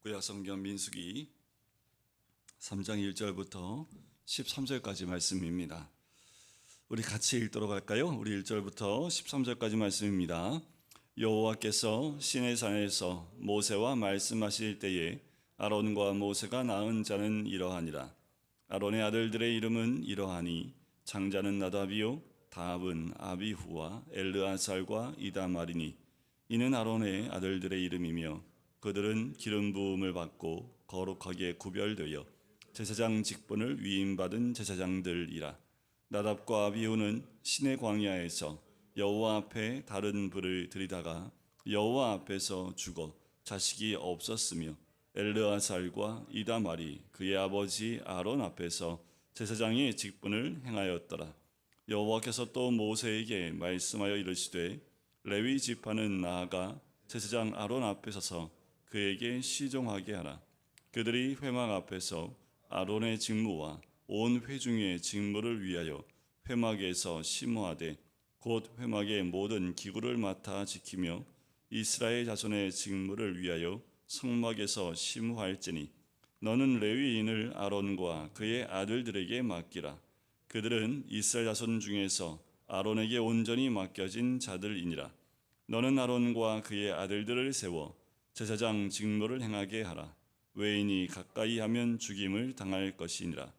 구약성경 민수기 3장 1절부터 13절까지 말씀입니다. 우리 같이 읽도록 할까요? 우리 1절부터 13절까지 말씀입니다. 여호와께서 시내산에서 모세와 말씀하실 때에 아론과 모세가 낳은 자는 이러하니라. 아론의 아들들의 이름은 이러하니 장자는 나답이요 다합은 아비후와 엘르아살과 이다말이니 이는 아론의 아들들의 이름이며 그들은 기름 부음을 받고 거룩하게 구별되어 제사장 직분을 위임받은 제사장들이라. 나답과 아비후는 시내 광야에서 여호와 앞에 다른 불을 들이다가 여호와 앞에서 죽어 자식이 없었으며 엘르아살과 이다말이 그의 아버지 아론 앞에서 제사장의 직분을 행하였더라. 여호와께서 또 모세에게 말씀하여 이르시되 레위 지파는 나아가 제사장 아론 앞에 서서 그에게 시종하게 하라. 그들이 회막 앞에서 아론의 직무와 온 회중의 직무를 위하여 회막에서 심호하되 곧 회막의 모든 기구를 맡아 지키며 이스라엘 자손의 직무를 위하여 성막에서 심호할지니 너는 레위인을 아론과 그의 아들들에게 맡기라. 그들은 이스라엘 자손 중에서 아론에게 온전히 맡겨진 자들이니라. 너는 아론과 그의 아들들을 세워 제사장 직무를 행하게 하라. 외인이 가까이 하면 죽임을 당할 것이니라.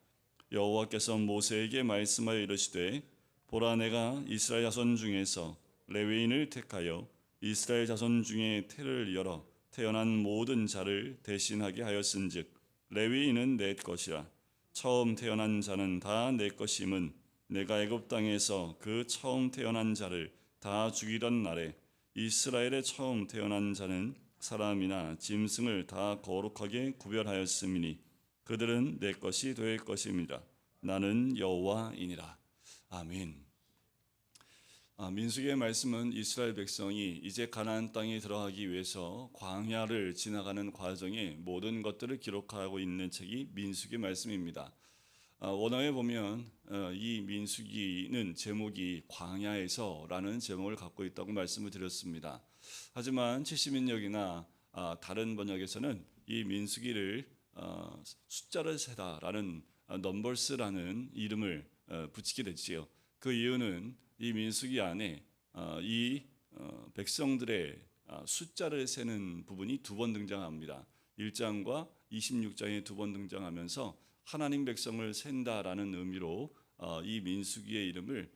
여호와께서 모세에게 말씀하여 이르시되 보라, 내가 이스라엘 자손 중에서 레위인을 택하여 이스라엘 자손 중에 태를 열어 태어난 모든 자를 대신하게 하였은즉 레위인은 내 것이라. 처음 태어난 자는 다 내 것임은 내가 애굽 땅에서 그 처음 태어난 자를 다 죽이던 날에 이스라엘의 처음 태어난 자는 사람이나 짐승을 다 거룩하게 구별하였음이니 그들은 내 것이 될 것입니다. 나는 여호와이니라. 아멘. 민수기의 말씀은 이스라엘 백성이 이제 가나안 땅에 들어가기 위해서 광야를 지나가는 과정의 모든 것들을 기록하고 있는 책이 민수기 말씀입니다. 원어에 보면 이 민수기는 제목이 광야에서라는 제목을 갖고 있다고 말씀을 드렸습니다. 하지만 70인역이나 다른 번역에서는 이 민수기를 숫자를 세다라는 넘버스라는 이름을 붙이게 됐지요. 그 이유는 이 민수기 안에 이 백성들의 숫자를 세는 부분이 두 번 등장합니다. 1장과 26장에 두 번 등장하면서 하나님 백성을 센다라는 의미로 이 민수기의 이름을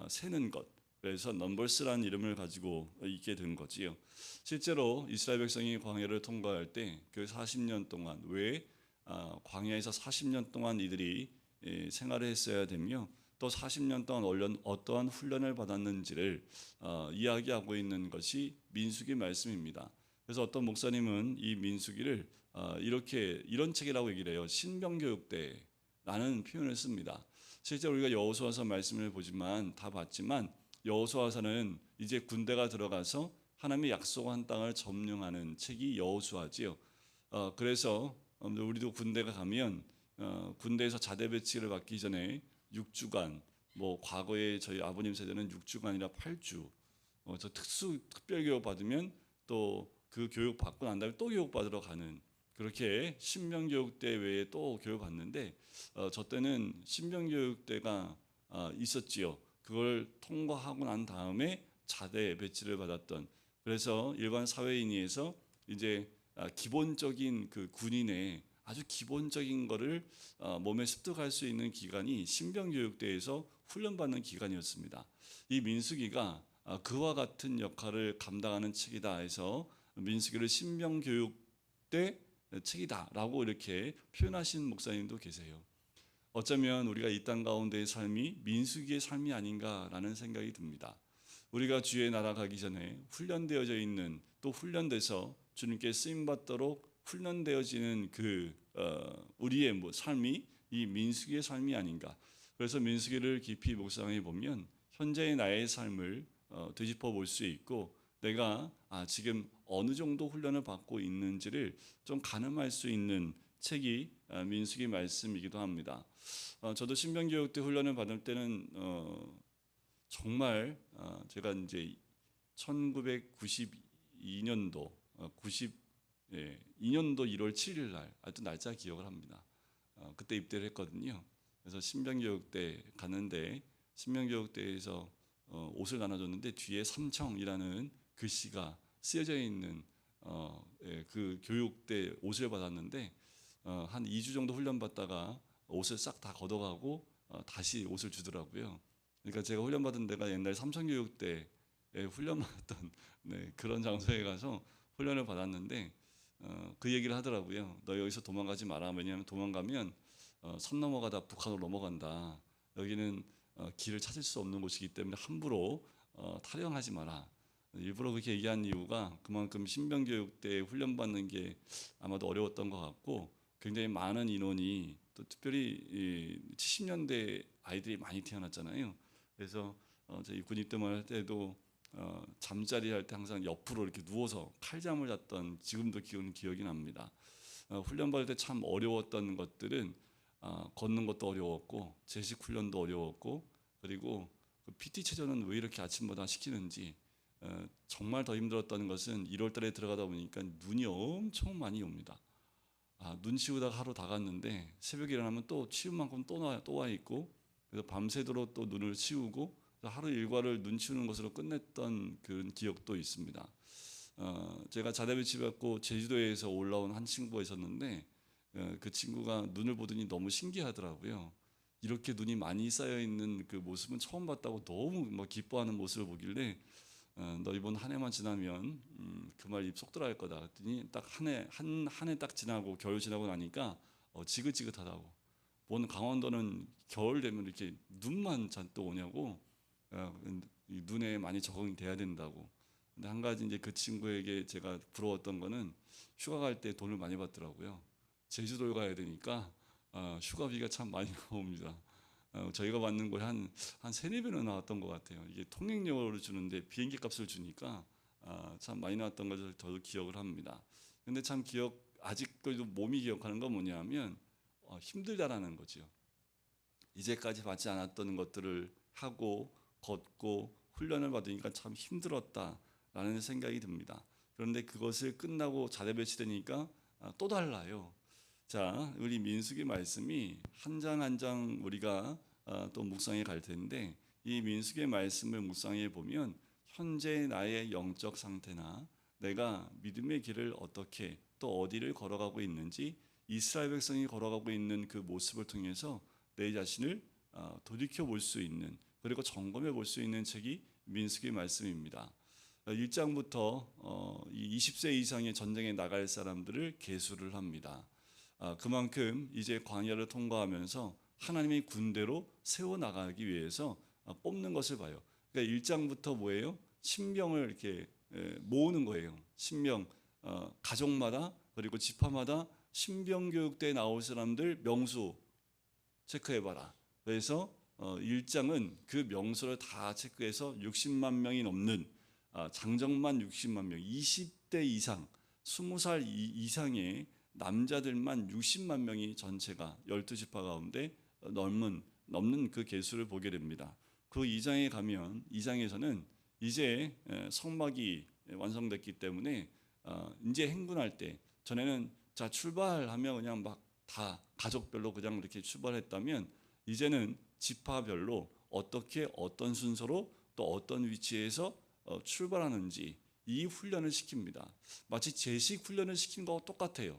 세는 것, 그래서 넘버스라는 이름을 가지고 있게 된 거지요. 실제로 이스라엘 백성이 광야를 통과할 때 그 40년 동안 왜 광야에서 40년 동안 이들이 생활을 했어야 되며 또 40년 동안 어떠한 훈련을 받았는지를 이야기하고 있는 것이 민수기 말씀입니다. 그래서 어떤 목사님은 이 민수기를 이런 책이라고 얘기를 해요. 신병교육대라는 표현을 씁니다. 실제 우리가 여호수아서 말씀을 보지만 다 봤지만 여호수아서는 이제 군대가 들어가서 하나님의 약속한 땅을 점령하는 책이 여호수아지요. 그래서 우리도 군대가 가면 군대에서 자대 배치를 받기 전에 6주간, 과거에 저희 아버님 세대는 6주간이라 8주, 저 특별교육 받으면 또 그 교육 받고 난 다음에 또 교육 받으러 가는, 그렇게 신병교육대 외에 또 교육 받는데 저 때는 신병교육대가 있었지요. 그걸 통과하고 난 다음에 자대 배치를 받았던, 그래서 일반 사회인에서 이제 기본적인 그 군인의 아주 기본적인 거를 몸에 습득할 수 있는 기간이 신병교육대에서 훈련받는 기간이었습니다. 이 민수기가 그와 같은 역할을 감당하는 책이다 해서 민수기를 신병교육대 책이다라고 이렇게 표현하신 목사님도 계세요. 어쩌면 우리가 이 땅 가운데의 삶이 민수기의 삶이 아닌가라는 생각이 듭니다. 우리가 주의 나라 가기 전에 훈련되어져 있는, 또 훈련돼서 주님께 쓰임받도록 훈련되어지는 우리의 삶이 이 민수기의 삶이 아닌가. 그래서 민수기를 깊이 묵상해 보면 현재의 나의 삶을 되짚어 볼 수 있고, 내가 지금 어느 정도 훈련을 받고 있는지를 좀 가늠할 수 있는 책이 민수기 말씀이기도 합니다. 저도 신병교육 때 훈련을 받을 때는 정말 제가 이제 1992년도 2년도 1월 7일 날 아직도 날짜 기억을 합니다. 그때 입대를 했거든요. 그래서 신병교육대 갔는데 신병교육대에서 옷을 나눠줬는데 뒤에 삼청이라는 글씨가 쓰여져 있는 그 교육대 옷을 받았는데 한 2주 정도 훈련 받다가 옷을 싹 다 걷어가고 다시 옷을 주더라고요. 그러니까 제가 훈련 받은 데가 옛날 삼청교육대에 훈련 받았던 그런 장소에 가서 훈련을 받았는데 그 얘기를 하더라고요. 너 여기서 도망가지 마라. 왜냐하면 도망가면 선 넘어가다 북한으로 넘어간다. 여기는 길을 찾을 수 없는 곳이기 때문에 함부로 탈영하지 마라. 일부러 그렇게 얘기한 이유가 그만큼 신병교육대 훈련받는 게 아마도 어려웠던 것 같고 굉장히 많은 인원이 또 특별히 70년대 아이들이 많이 태어났잖아요. 그래서 저희 군 입대만 할 때도 잠자리 할 때 항상 옆으로 이렇게 누워서 칼잠을 잤던 지금도 기억이 납니다. 훈련 받을 때 참 어려웠던 것들은 걷는 것도 어려웠고 제식 훈련도 어려웠고 그리고 그 PT 체조는 왜 이렇게 아침마다 시키는지 정말 더 힘들었던 것은 1월 달에 들어가다 보니까 눈이 엄청 많이 옵니다. 눈 치우다가 하루 다 갔는데 새벽에 일어나면 또 치운 만큼 또 와 있고 그래서 밤새도록 또 눈을 치우고 하루 일과를 눈 치우는 것으로 끝냈던 그런 기억도 있습니다. 제가 자대 배치받고 제주도에서 올라온 한 친구가 있었는데 그 친구가 눈을 보더니 너무 신기하더라고요. 이렇게 눈이 많이 쌓여 있는 그 모습은 처음 봤다고 너무 막 기뻐하는 모습을 보길래 너 이번 한 해만 지나면 그 말 입 속 들어갈 거다. 그랬더니 딱 한 해 딱 지나고 겨울 지나고 나니까 지긋지긋하다고. 뭔 강원도는 겨울 되면 이렇게 눈만 잔뜩 오냐고 눈에 많이 적응이 돼야 된다고. 근데 한 가지 이제 그 친구에게 제가 부러웠던 거는 휴가 갈 때 돈을 많이 받더라고요. 제주도를 가야 되니까 휴가비가 참 많이 나옵니다. 저희가 받는 거에 한 3-4배는 나왔던 것 같아요. 이게 통행료를 주는데 비행기 값을 주니까 참 많이 나왔던 것을 저도 기억을 합니다. 근데 참 아직도 몸이 기억하는 건 뭐냐면 힘들다라는 거죠. 이제까지 받지 않았던 것들을 하고 걷고 훈련을 받으니까 참 힘들었다라는 생각이 듭니다. 그런데 그것을 끝나고 자대 배치되니까 또 달라요. 자, 우리 민수기 말씀이 한 장 한 장 우리가 또 묵상해 갈 텐데 이 민수기의 말씀을 묵상해 보면 현재 나의 영적 상태나 내가 믿음의 길을 어떻게 또 어디를 걸어가고 있는지 이스라엘 백성이 걸어가고 있는 그 모습을 통해서 내 자신을 돌이켜 볼 수 있는 그리고 점검해 볼 수 있는 책이 민수기 말씀입니다. 1장부터 20세 이상의 전쟁에 나갈 사람들을 계수를 합니다. 그만큼 이제 광야를 통과하면서 하나님의 군대로 세워 나가기 위해서 뽑는 것을 봐요. 그러니까 1장부터 뭐예요? 신병을 이렇게 모으는 거예요. 신병 가족마다 그리고 지파마다 신병 교육대에 나올 사람들 명수 체크해봐라. 그래서 1장은 그 명수를 다 체크해서 60만 명이 넘는 장정만 60만 명, 20대 이상, 20살 이상의 남자들만 60만 명이 전체가 12지파 가운데 넘는 그 개수를 보게 됩니다. 그 2장에 가면 2장에서는 이제 성막이 완성됐기 때문에 이제 행군할 때 전에는 자 출발하면 그냥 막 다 가족별로 그냥 이렇게 출발했다면 이제는 지파별로 어떻게 어떤 순서로 또 어떤 위치에서 출발하는지 이 훈련을 시킵니다. 마치 제식 훈련을 시킨 거와 똑같아요.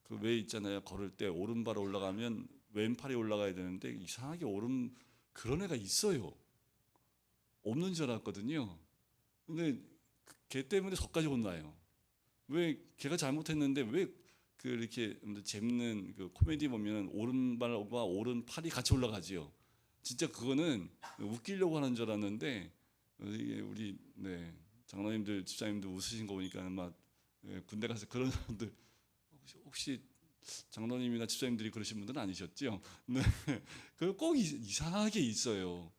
그 왜 있잖아요. 걸을 때 오른발 올라가면 왼팔이 올라가야 되는데 이상하게 그런 애가 있어요. 없는 줄 알았거든요. 근데 걔 때문에 저까지 혼나요. 왜 걔가 잘못했는데 왜 이렇게 재밌는 그 코미디 보면 오른발과 오른팔이 같이 올라가지요. 진짜 그거는 웃기려고 하는 줄 알았는데 이게 우리 장로님들 집사님들 웃으신 거 보니까 아마 군대 가서 그런 사람들 혹시 장로님이나 집사님들이 그러신 분들은 아니셨죠? 네, 꼭 이상하게 있어요.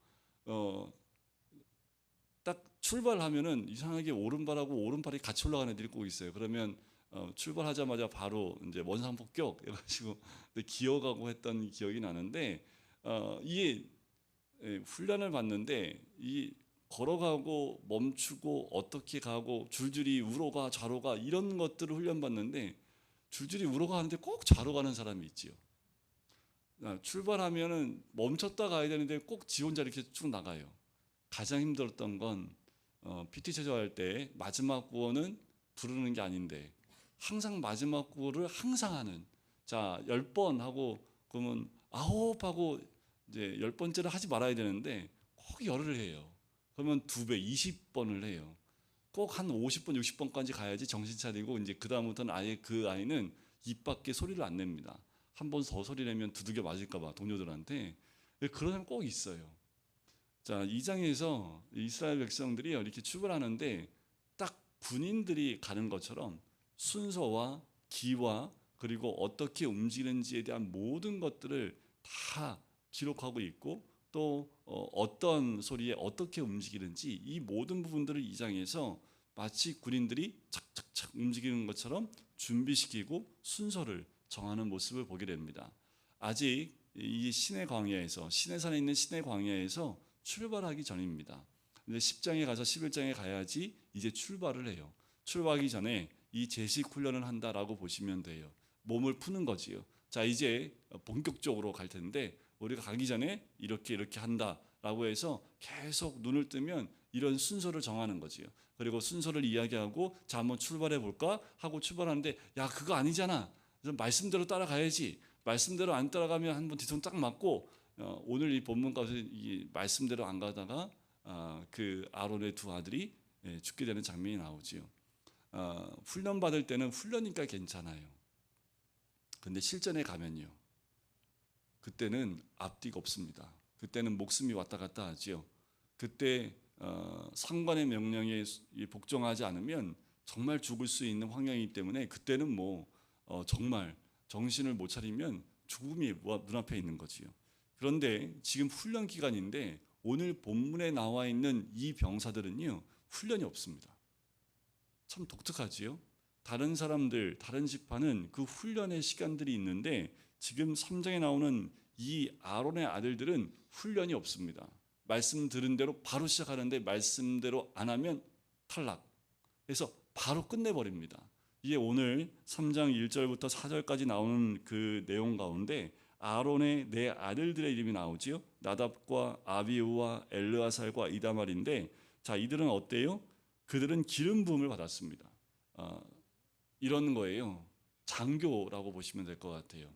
딱 출발하면은 이상하게 오른발하고 오른팔이 같이 올라가는 애들이 꼭 있어요. 그러면 출발하자마자 바로 이제 원상폭격 해가지고 기어가고 했던 기억이 나는데 이게 훈련을 받는데 이 걸어가고 멈추고 어떻게 가고 줄줄이 우로가 좌로가 이런 것들을 훈련받는데 줄줄이 우로가 하는데 꼭 좌로 가는 사람이 있지요. 출발하면은 멈췄다 가야 되는데 꼭 지 혼자 이렇게 쭉 나가요. 가장 힘들었던 건 PT 체조할 때 마지막 구호는 부르는 게 아닌데 항상 마지막 구호를 항상 하는, 자 10번 하고 그러면 9 하고 이제 10번째를 하지 말아야 되는데 꼭 열을 해요. 그러면 2배 20번을 해요. 꼭 한 50번 60번까지 가야지 정신 차리고 이제 그다음부터는 아예 그 아이는 입 밖에 소리를 안 냅니다. 한 번 더 소리 내면 두들겨 맞을까 봐 동료들한테. 그런 사람 꼭 있어요. 자, 2장에서 이스라엘 백성들이 이렇게 출발하는데 딱 군인들이 가는 것처럼 순서와 기와 그리고 어떻게 움직이는지에 대한 모든 것들을 다 기록하고 있고 또 어떤 소리에 어떻게 움직이는지 이 모든 부분들을 2장에서 마치 군인들이 착착착 움직이는 것처럼 준비시키고 순서를 정하는 모습을 보게 됩니다. 아직 이 시내 광야에서 시내산에 있는 시내 광야에서 출발하기 전입니다. 근데 10장에 가서 11장에 가야지 이제 출발을 해요. 출발하기 전에 이 제식 훈련을 한다라고 보시면 돼요. 몸을 푸는 거지요. 자, 이제 본격적으로 갈 텐데 우리가 가기 전에 이렇게 한다라고 해서 계속 눈을 뜨면 이런 순서를 정하는 거지요. 그리고 순서를 이야기하고 자 한번 출발해 볼까 하고 출발하는데 야 그거 아니잖아. 말씀대로 따라가야지. 말씀대로 안 따라가면 한번 뒤통 딱 맞고 오늘 이 본문 가서 이 말씀대로 안 가다가 그 아론의 두 아들이 죽게 되는 장면이 나오지요. 훈련 받을 때는 훈련이니까 괜찮아요. 근데 실전에 가면요. 그때는 앞뒤가 없습니다. 그때는 목숨이 왔다 갔다 하지요. 그때 상관의 명령에 복종하지 않으면 정말 죽을 수 있는 환경이기 때문에 그때는 정말 정신을 못 차리면 죽음이 눈앞에 있는 거지요. 그런데 지금 훈련 기간인데 오늘 본문에 나와 있는 이 병사들은요 훈련이 없습니다. 참 독특하지요. 다른 사람들, 다른 지파는 그 훈련의 시간들이 있는데 지금 3장에 나오는 이 아론의 아들들은 훈련이 없습니다. 말씀 들은 대로 바로 시작하는데 말씀대로 안 하면 탈락. 그래서 바로 끝내버립니다. 이게 오늘 3장 1절부터 4절까지 나오는 그 내용 가운데 아론의 네 아들들의 이름이 나오지요. 나답과 아비우와 엘르아살과 이다말인데 자 이들은 어때요? 그들은 기름 부음을 받았습니다. 이런 거예요. 장교라고 보시면 될 것 같아요.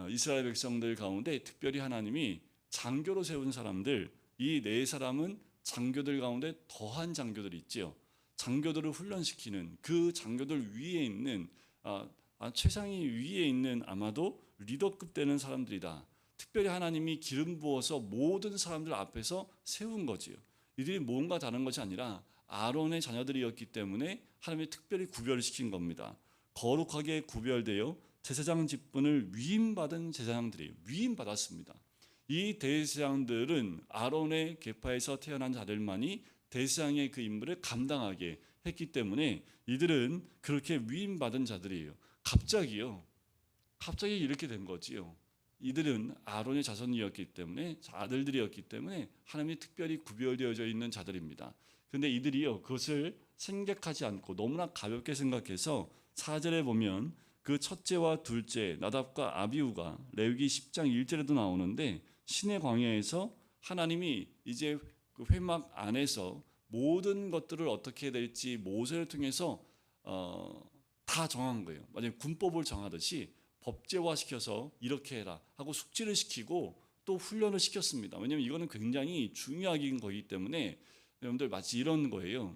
이스라엘 백성들 가운데 특별히 하나님이 장교로 세운 사람들 이 네 사람은 장교들 가운데 더한 장교들이 있지요. 장교들을 훈련시키는 그 장교들 위에 있는 최상위 위에 있는 아마도 리더급 되는 사람들이다. 특별히 하나님이 기름 부어서 모든 사람들 앞에서 세운 거지요. 이들이 뭔가 다른 것이 아니라 아론의 자녀들이었기 때문에 하나님이 특별히 구별시킨 겁니다. 거룩하게 구별되어 제사장 직분을 위임받은 제사장들이 위임받았습니다. 이 대제사장들은 아론의 계파에서 태어난 자들만이 대제사장의 그 임무를 감당하게 했기 때문에 이들은 그렇게 위임받은 자들이에요. 갑자기 이렇게 된 거지요. 이들은 아론의 자손이었기 때문에 아들들이었기 때문에 하나님이 특별히 구별되어져 있는 자들입니다. 그런데 이들이요 그것을 생각하지 않고 너무나 가볍게 생각해서 4절에 보면 그 첫째와 둘째 나답과 아비우가 레위기 10장 1절에도 나오는데 신의 광야에서 하나님이 이제 그 회막 안에서 모든 것들을 어떻게 해야 될지 모세를 통해서 다 정한 거예요. 만약에 군법을 정하듯이 법제화시켜서 이렇게 해라 하고 숙지를 시키고 또 훈련을 시켰습니다. 왜냐하면 이거는 굉장히 중요한 거기 때문에 여러분들 마치 이런 거예요.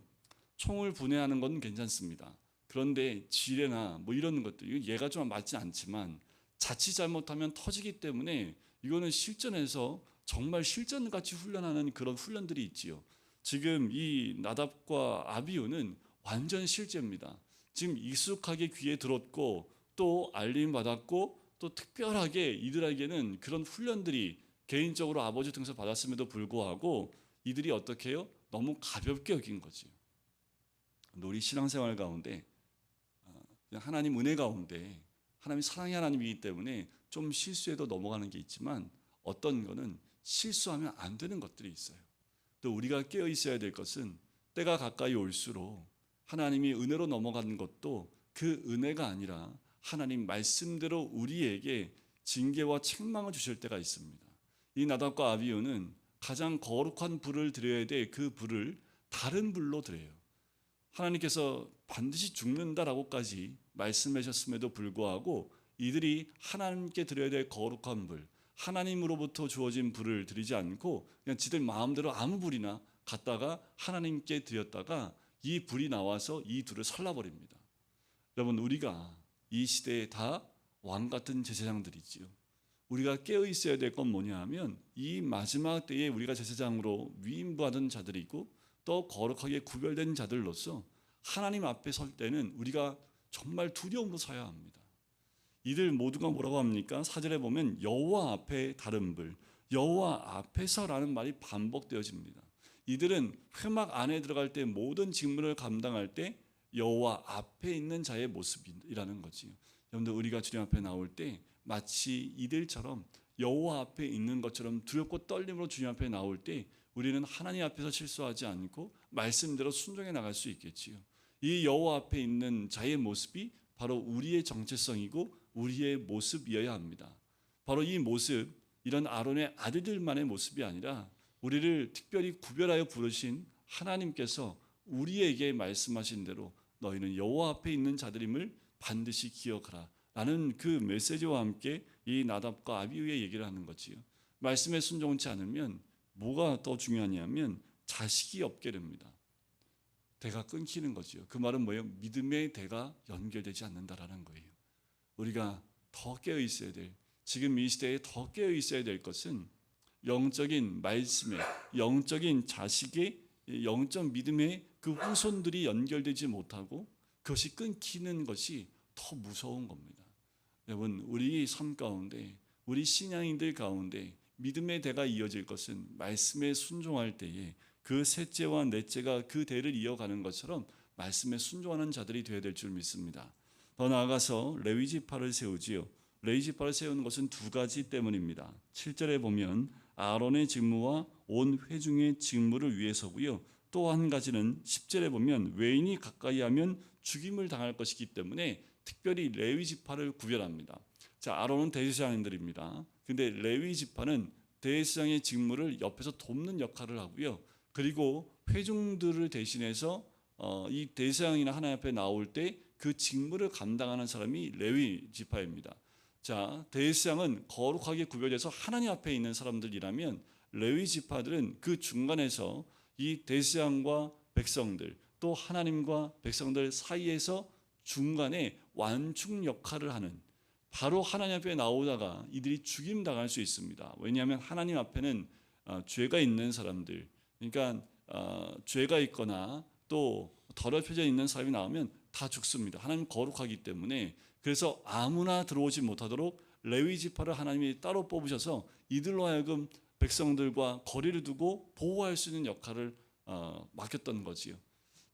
총을 분해하는 건 괜찮습니다. 그런데 지뢰나 이런 것들 얘가 좀 맞지 않지만 자칫 잘못하면 터지기 때문에 이거는 실전에서 정말 실전같이 훈련하는 그런 훈련들이 있지요. 지금 이 나답과 아비우는 완전 실제입니다. 지금 익숙하게 귀에 들었고 또 알림 받았고 또 특별하게 이들에게는 그런 훈련들이 개인적으로 아버지 통해서 받았음에도 불구하고 이들이 어떻게 해요? 너무 가볍게 여긴 거지. 우리 신앙생활 가운데 하나님 은혜 가운데 하나님 사랑의 하나님이기 때문에 좀 실수해도 넘어가는 게 있지만 어떤 거는 실수하면 안 되는 것들이 있어요. 또 우리가 깨어 있어야 될 것은 때가 가까이 올수록 하나님이 은혜로 넘어가는 것도 그 은혜가 아니라 하나님 말씀대로 우리에게 징계와 책망을 주실 때가 있습니다. 이 나답과 아비후는 가장 거룩한 불을 드려야 될 그 불을 다른 불로 드려요. 하나님께서 반드시 죽는다라고까지 말씀하셨음에도 불구하고 이들이 하나님께 드려야 될 거룩한 불, 하나님으로부터 주어진 불을 드리지 않고 그냥 지들 마음대로 아무 불이나 갖다가 하나님께 드렸다가 이 불이 나와서 이 둘을 살라버립니다. 여러분, 우리가 이 시대에 다 왕같은 제사장들이지요. 우리가 깨어 있어야 될 건 뭐냐 하면 이 마지막 때에 우리가 제사장으로 위임받은 자들이고 또 거룩하게 구별된 자들로서 하나님 앞에 설 때는 우리가 정말 두려움으로 서야 합니다. 이들 모두가 뭐라고 합니까? 4절에 보면 여호와 앞에 다른 불, 여호와 앞에서라는 말이 반복되어집니다. 이들은 회막 안에 들어갈 때 모든 직무를 감당할 때 여호와 앞에 있는 자의 모습이라는 거지요. 여러분들, 우리가 주님 앞에 나올 때 마치 이들처럼 여호와 앞에 있는 것처럼 두렵고 떨림으로 주님 앞에 나올 때 우리는 하나님 앞에서 실수하지 않고 말씀대로 순종해 나갈 수 있겠지요. 이 여호와 앞에 있는 자의 모습이 바로 우리의 정체성이고 우리의 모습이어야 합니다. 바로 이 모습, 이런 아론의 아들들만의 모습이 아니라 우리를 특별히 구별하여 부르신 하나님께서 우리에게 말씀하신 대로 너희는 여호와 앞에 있는 자들임을 반드시 기억하라 라는 그 메시지와 함께 이 나답과 아비후의 얘기를 하는 거지요. 말씀에 순종치 않으면 뭐가 더 중요하냐면 자식이 없게 됩니다. 대가 끊기는 거지요. 그 말은 뭐예요? 믿음의 대가 연결되지 않는다라는 거예요. 우리가 더 깨어 있어야 될, 지금 이 시대에 더 깨어 있어야 될 것은 영적인 말씀에, 영적인 자식의 영적 믿음의 그 후손들이 연결되지 못하고 그것이 끊기는 것이 더 무서운 겁니다. 여러분, 우리 삶 가운데, 우리 신앙인들 가운데 믿음의 대가 이어질 것은 말씀에 순종할 때에 그 셋째와 넷째가 그 대를 이어가는 것처럼 말씀에 순종하는 자들이 되어야 될 줄 믿습니다. 더 나아가서 레위 지파를 세우지요. 레위 지파를 세우는 것은 두 가지 때문입니다. 7절에 보면 아론의 직무와 온 회중의 직무를 위해서고요. 또 한 가지는 10절에 보면 외인이 가까이 하면 죽임을 당할 것이기 때문에 특별히 레위 지파를 구별합니다. 자, 아론은 대제사장들입니다. 근데 레위 지파는 대제사장의 직무를 옆에서 돕는 역할을 하고요. 그리고 회중들을 대신해서 이 대제사장이나 하나님 앞에 나올 때 그 직무를 감당하는 사람이 레위 지파입니다. 자, 대제사장은 거룩하게 구별돼서 하나님 앞에 있는 사람들이라면 레위 지파들은 그 중간에서 이 대제사장과 백성들, 또 하나님과 백성들 사이에서 중간에 완충 역할을 하는, 바로 하나님 앞에 나오다가 이들이 죽임 당할 수 있습니다. 왜냐하면 하나님 앞에는 죄가 있는 사람들, 그러니까 죄가 있거나 또 더럽혀져 있는 사람이 나오면 다 죽습니다. 하나님 거룩하기 때문에. 그래서 아무나 들어오지 못하도록 레위 지파를 하나님이 따로 뽑으셔서 이들로 하여금 백성들과 거리를 두고 보호할 수 있는 역할을 맡겼던 거지요.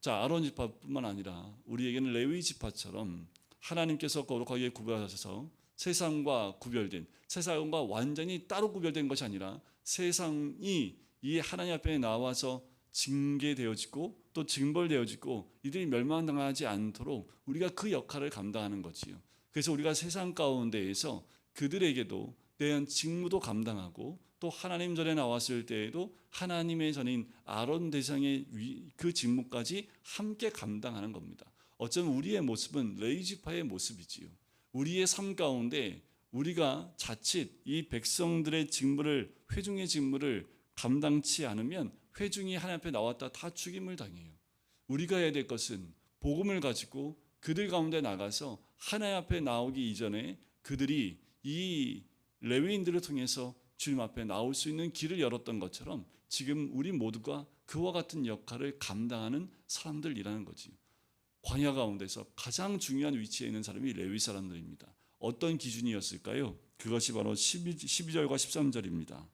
자, 아론 지파뿐만 아니라 우리에게는 레위 지파처럼 하나님께서 거룩하게 구별하셔서 세상과 구별된, 세상과 완전히 따로 구별된 것이 아니라 세상이 이 하나님 앞에 나와서 징계되어지고 또 징벌되어지고 이들이 멸망당하지 않도록 우리가 그 역할을 감당하는 거지요. 그래서 우리가 세상 가운데에서 그들에게도 대한 직무도 감당하고 또 하나님 전에 나왔을 때에도 하나님의 전인 아론 대상의 그 직무까지 함께 감당하는 겁니다. 어쩌면 우리의 모습은 레위 지파의 모습이지요. 우리의 삶 가운데 우리가 자칫 이 백성들의 직무를, 회중의 직무를 감당치 않으면 회중이 하나님 앞에 나왔다 다 죽임을 당해요. 우리가 해야 될 것은 복음을 가지고 그들 가운데 나가서 하나님 앞에 나오기 이전에 그들이 이 레위인들을 통해서 주님 앞에 나올 수 있는 길을 열었던 것처럼 지금 우리 모두가 그와 같은 역할을 감당하는 사람들이라는 거지. 광야 가운데서 가장 중요한 위치에 있는 사람이 레위 사람들입니다. 어떤 기준이었을까요? 그것이 바로 12절과 13절입니다.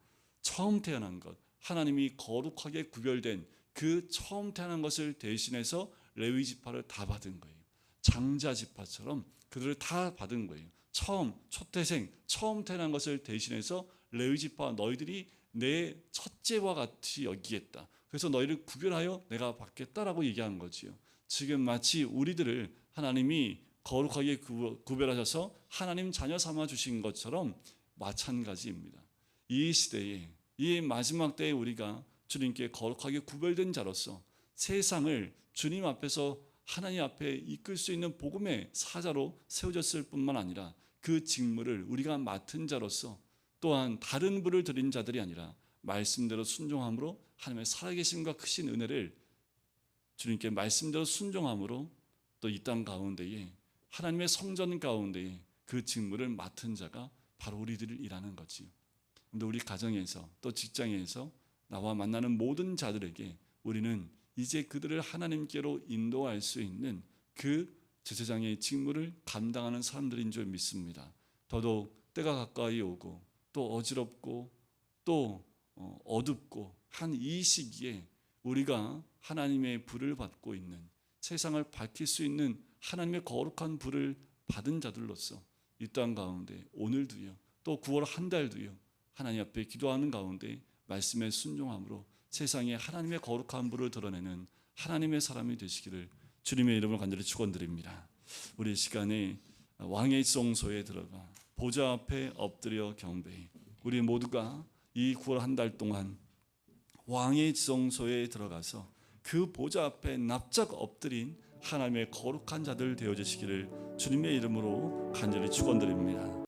처음 태어난 것, 하나님이 거룩하게 구별된 그 처음 태어난 것을 대신해서 레위 지파를 다 받은 거예요. 장자 지파처럼 그들을 다 받은 거예요. 처음, 초태생, 처음 태어난 것을 대신해서 레위 지파 너희들이 내 첫째와 같이 여기겠다. 그래서 너희를 구별하여 내가 받겠다라고 얘기한 거지요. 지금 마치 우리들을 하나님이 거룩하게 구별하셔서 하나님 자녀 삼아 주신 것처럼 마찬가지입니다. 이 시대에, 이 마지막 때에 우리가 주님께 거룩하게 구별된 자로서 세상을 주님 앞에서 하나님 앞에 이끌 수 있는 복음의 사자로 세워졌을 뿐만 아니라 그 직무를 우리가 맡은 자로서 또한 다른 부를 드린 자들이 아니라 말씀대로 순종함으로 하나님의 살아계심과 크신 은혜를 주님께 말씀대로 순종함으로 또 이 땅 가운데에 하나님의 성전 가운데에 그 직무를 맡은 자가 바로 우리들이라는 거지요. 근데 우리 가정에서 또 직장에서 나와 만나는 모든 자들에게 우리는 이제 그들을 하나님께로 인도할 수 있는 그 제사장의 직무를 감당하는 사람들인 줄 믿습니다. 더더욱 때가 가까이 오고 또 어지럽고 또 어둡고 한 이 시기에 우리가 하나님의 불을 받고 있는, 세상을 밝힐 수 있는 하나님의 거룩한 불을 받은 자들로서 이 땅 가운데 오늘도요, 또 9월 한 달도요, 하나님 앞에 기도하는 가운데 말씀에 순종함으로 세상에 하나님의 거룩한 불을 드러내는 하나님의 사람이 되시기를 주님의 이름으로 간절히 축원드립니다. 우리 시간에 왕의 지성소에 들어가 보좌 앞에 엎드려 경배해 우리 모두가 이 9월 한 달 동안 왕의 지성소에 들어가서 그 보좌 앞에 납작 엎드린 하나님의 거룩한 자들 되어주시기를 주님의 이름으로 간절히 축원드립니다.